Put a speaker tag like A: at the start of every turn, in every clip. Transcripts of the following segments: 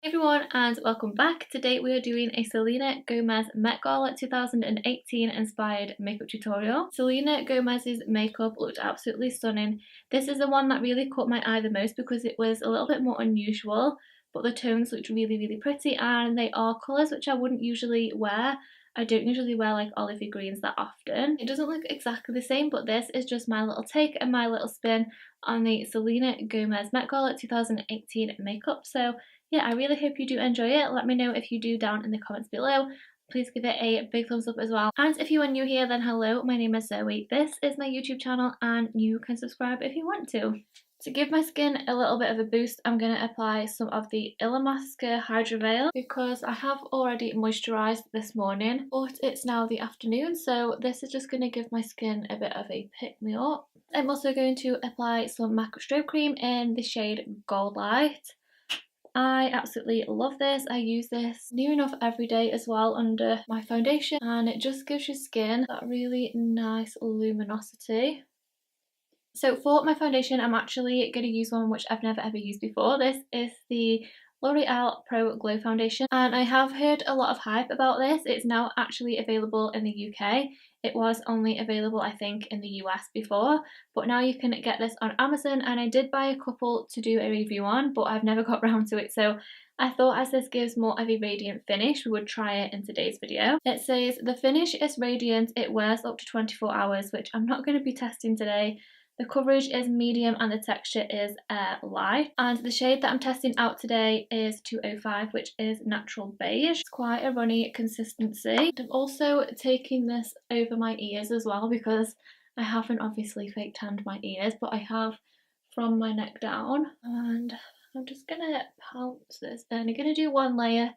A: Hey everyone and welcome back. Today we are doing a Selena Gomez Met Gala 2018 inspired makeup tutorial. Selena Gomez's makeup looked absolutely stunning. This is the one that really caught my eye the most because it was a little bit more unusual, but the tones looked really pretty and they are colours which I wouldn't usually wear. I don't usually wear like olivey greens that often. It doesn't look exactly the same, but this is just my little take and my little spin on the Selena Gomez Met Gala 2018 makeup. So yeah, I really hope you do enjoy it. Let me know if you do down in the comments below. Please give it a big thumbs up as well. And if you are new here, then hello, my name is Zoe. This is my YouTube channel and you can subscribe if you want to. To give my skin a little bit of a boost, I'm going to apply some of the Illamasqua Hydra Veil because I have already moisturised this morning, but it's now the afternoon, so this is just going to give my skin a bit of a pick-me-up. I'm also going to apply some MAC Strobe Cream in the shade Goldlite. I absolutely love this. I use this near enough every day as well under my foundation, and it just gives your skin that really nice luminosity. So for my foundation, I'm actually going to use one which I've never ever used before. This is the L'Oreal Pro Glow Foundation, and I have heard a lot of hype about this. It's now actually available in the UK. It was only available, I think, in the US before, but now you can get this on Amazon, and I did buy a couple to do a review on, but I've never got round to it, so I thought as this gives more of a radiant finish, we would try it in today's video. It says, the finish is radiant, it wears up to 24 hours, which I'm not going to be testing today. The coverage is medium and the texture is light. And the shade that I'm testing out today is 205, which is natural beige. It's quite a runny consistency. I'm also taking this over my ears as well because I haven't obviously fake tanned my ears, but I have from my neck down. And I'm just going to pounce this in. I'm going to do one layer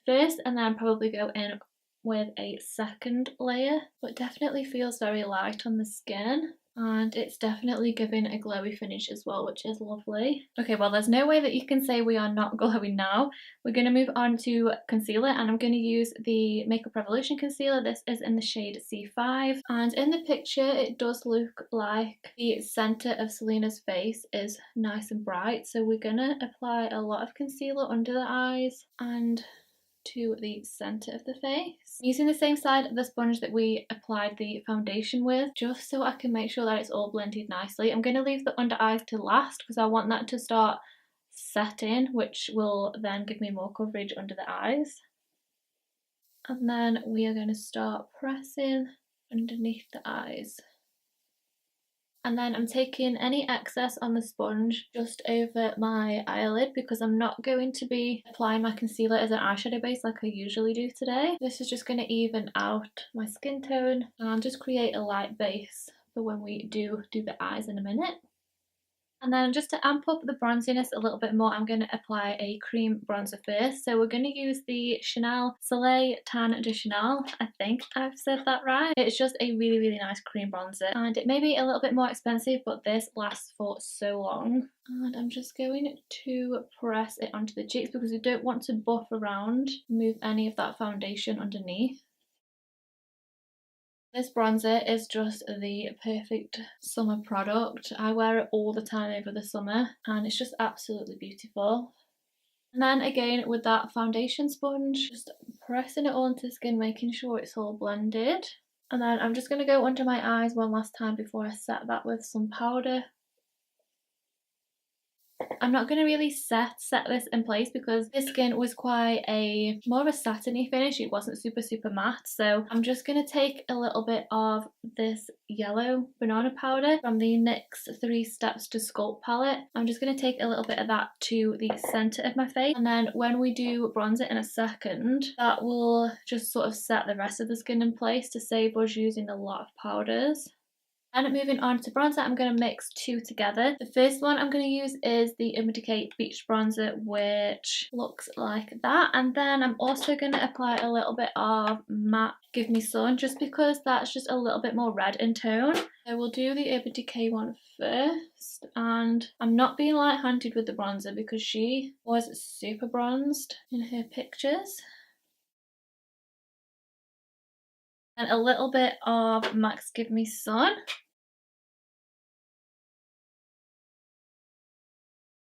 A: first and then probably go in with a second layer. But it definitely feels very light on the skin. And it's definitely giving a glowy finish as well, which is lovely. Okay, well there's no way that you can say we are not glowing now. We're going to move on to concealer, and I'm going to use the Makeup Revolution concealer. This is in the shade C5, and in the picture it does look like the centre of Selena's face is nice and bright, so we're going to apply a lot of concealer under the eyes and to the centre of the face. I'm using the same side of the sponge that we applied the foundation with, just so I can make sure that it's all blended nicely. I'm going to leave the under eyes to last because I want that to start setting, which will then give me more coverage under the eyes. And then we are going to start pressing underneath the eyes. And then I'm taking any excess on the sponge just over my eyelid because I'm not going to be applying my concealer as an eyeshadow base like I usually do today. This is just going to even out my skin tone and just create a light base for when we do the eyes in a minute. And then just to amp up the bronziness a little bit more, I'm going to apply a cream bronzer first. So we're going to use the Chanel Soleil Tan de Chanel. I think I've said that right. It's just a really nice cream bronzer. And it may be a little bit more expensive, but this lasts for so long. And I'm just going to press it onto the cheeks because we don't want to buff around, move any of that foundation underneath. This bronzer is just the perfect summer product. I wear it all the time over the summer and it's just absolutely beautiful. And then again with that foundation sponge, just pressing it all into the skin, making sure it's all blended. And then I'm just going to go under my eyes one last time before I set that with some powder. I'm not going to really set this in place because this skin was quite more of a satiny finish. It wasn't super matte, so I'm just going to take a little bit of this yellow banana powder from the NYX 3 Steps to Sculpt palette. I'm just going to take a little bit of that to the centre of my face, and then when we do bronzer in a second, that will just sort of set the rest of the skin in place to save us using a lot of powders. And moving on to bronzer, I'm going to mix two together. The first one I'm going to use is the Decay Beach Bronzer, which looks like that. And then I'm also going to apply a little bit of matte Give Me Sun, just because that's just a little bit more red in tone. So we'll do the Urban Decay one first. And I'm not being light-handed with the bronzer because she was super bronzed in her pictures. And a little bit of MAC's Give Me Sun.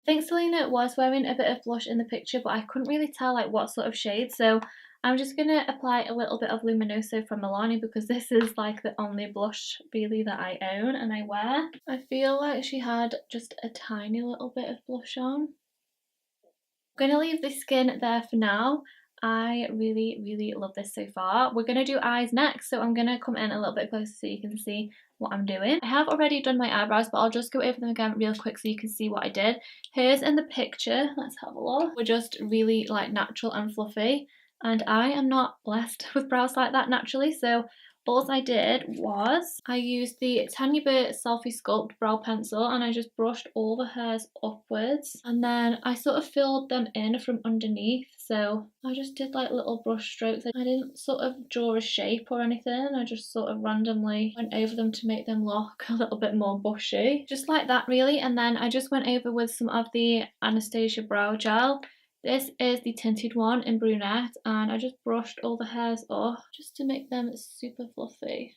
A: I think Selena was wearing a bit of blush in the picture, but I couldn't really tell like what sort of shade, so I'm just going to apply a little bit of Luminoso from Milani because this is like the only blush really that I own and I wear. I feel like she had just a tiny little bit of blush on. I'm going to leave the skin there for now. I really love this so far. We're going to do eyes next, so I'm going to come in a little bit closer so you can see what I'm doing. I have already done my eyebrows, but I'll just go over them again real quick so you can see what I did. Hers in the picture, let's have a look, were just really like natural and fluffy, and I am not blessed with brows like that naturally, so all I did was I used the Tanya Burr Selfie Sculpt brow pencil and I just brushed all the hairs upwards, and then I sort of filled them in from underneath. So I just did like little brush strokes. I didn't sort of draw a shape or anything. I just sort of randomly went over them to make them look a little bit more bushy. Just like that really. And then I just went over with some of the Anastasia brow gel. This is the tinted one in Brunette, and I just brushed all the hairs off just to make them super fluffy.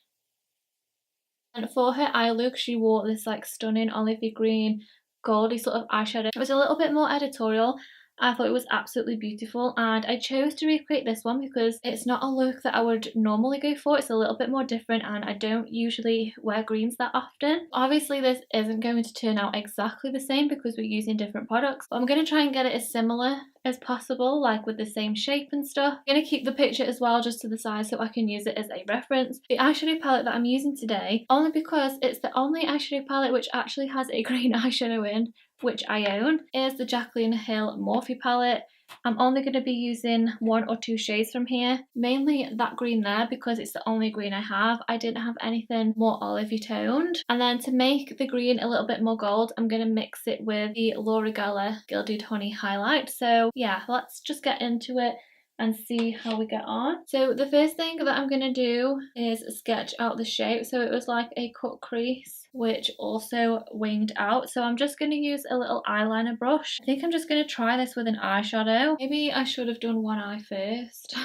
A: And for her eye look, she wore this like stunning olivey green, goldy sort of eyeshadow. It was a little bit more editorial. I thought it was absolutely beautiful, and I chose to recreate this one because it's not a look that I would normally go for. It's a little bit more different, and I don't usually wear greens that often. Obviously this isn't going to turn out exactly the same because we're using different products, but I'm going to try and get it as similar as possible, like with the same shape and stuff. I'm going to keep the picture as well just to the side so I can use it as a reference. The eyeshadow palette that I'm using today, only because it's the only eyeshadow palette which actually has a green eyeshadow in, which I own, is the Jaclyn Hill Morphe palette. I'm only going to be using 1 or 2 shades from here, mainly that green there because it's the only green I have. I didn't have anything more olivey toned. And then to make the green a little bit more gold, I'm going to mix it with the Laura Geller Gilded Honey highlight. So yeah, let's just get into it and see how we get on. So the first thing that I'm going to do is sketch out the shape. So it was like a cut crease which also winged out. So I'm just going to use a little eyeliner brush. I think I'm just going to try this with an eyeshadow. Maybe I should have done one eye first.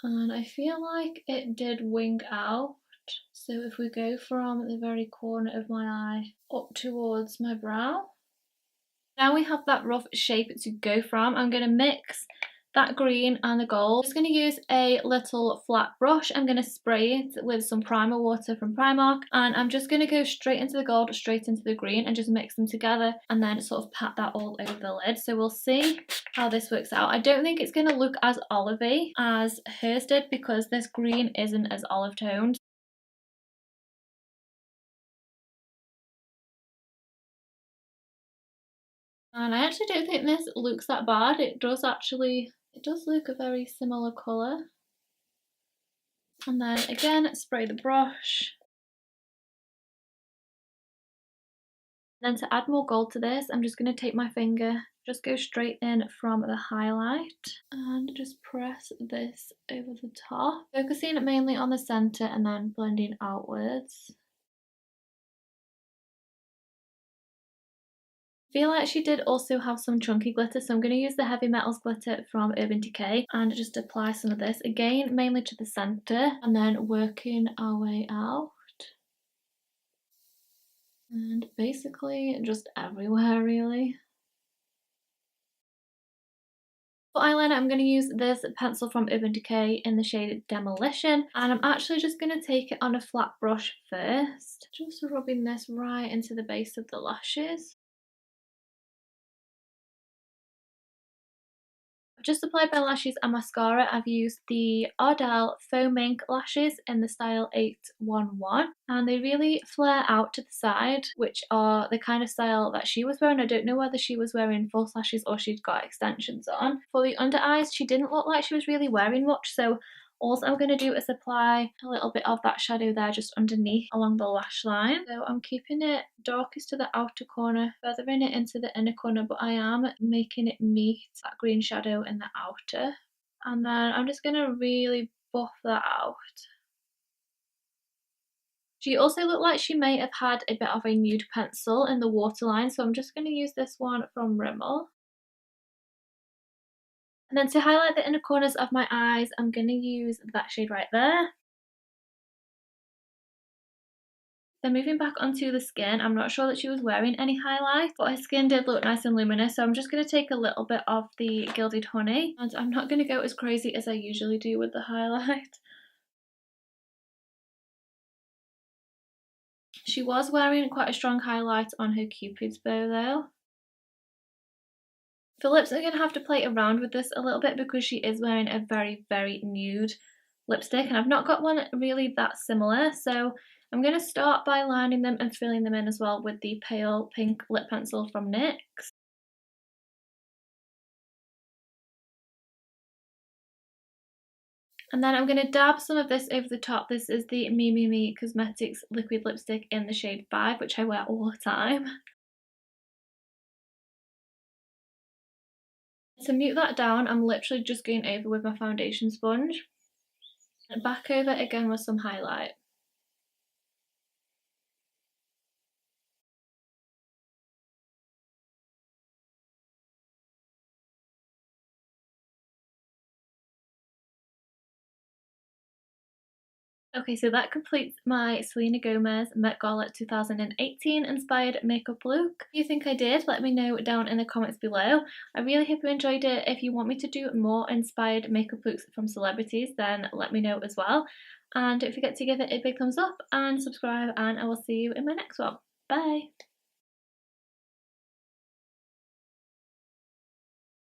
A: And I feel like it did wing out. So if we go from the very corner of my eye up towards my brow, now we have that rough shape to go from. I'm going to mix that green and the gold. I'm just going to use a little flat brush. I'm going to spray it with some primer water from Primark, and I'm just going to go straight into the gold, straight into the green, and just mix them together and then sort of pat that all over the lid. So we'll see how this works out. I don't think it's going to look as olivey as hers did because this green isn't as olive toned. And I actually don't think this looks that bad. It does look a very similar colour. And then again, spray the brush. Then to add more gold to this, I'm just going to take my finger, just go straight in from the highlight and just press this over the top, focusing mainly on the centre and then blending outwards. I feel like she did also have some chunky glitter, so I'm going to use the Heavy Metals glitter from Urban Decay and just apply some of this, again mainly to the centre and then working our way out. And basically just everywhere really. For eyeliner, I'm going to use this pencil from Urban Decay in the shade Demolition, and I'm actually just going to take it on a flat brush first, just rubbing this right into the base of the lashes. I've just applied my lashes and mascara. I've used the Ardell Faux Mink lashes in the style 811, and they really flare out to the side, which are the kind of style that she was wearing. I don't know whether she was wearing false lashes or she'd got extensions on. For the under eyes, she didn't look like she was really wearing much, so all I'm going to do is apply a little bit of that shadow there just underneath along the lash line. So I'm keeping it darkest to the outer corner, feathering it into the inner corner, but I am making it meet that green shadow in the outer. And then I'm just going to really buff that out. She also looked like she may have had a bit of a nude pencil in the waterline, so I'm just going to use this one from Rimmel. And then to highlight the inner corners of my eyes, I'm going to use that shade right there. Then moving back onto the skin, I'm not sure that she was wearing any highlight, but her skin did look nice and luminous, so I'm just going to take a little bit of the Gilded Honey, and I'm not going to go as crazy as I usually do with the highlight. She was wearing quite a strong highlight on her Cupid's bow though. For lips, I'm going to have to play around with this a little bit because she is wearing a very, very nude lipstick, and I've not got one really that similar, so I'm going to start by lining them and filling them in as well with the pale pink lip pencil from NYX. And then I'm going to dab some of this over the top. This is the Me Cosmetics liquid lipstick in the shade 5, which I wear all the time. To mute that down, I'm literally just going over with my foundation sponge. And back over again with some highlight. Okay, so that completes my Selena Gomez Met Gala 2018 inspired makeup look. If you think I did, let me know down in the comments below. I really hope you enjoyed it. If you want me to do more inspired makeup looks from celebrities, then let me know as well. And don't forget to give it a big thumbs up and subscribe, and I will see you in my next one. Bye!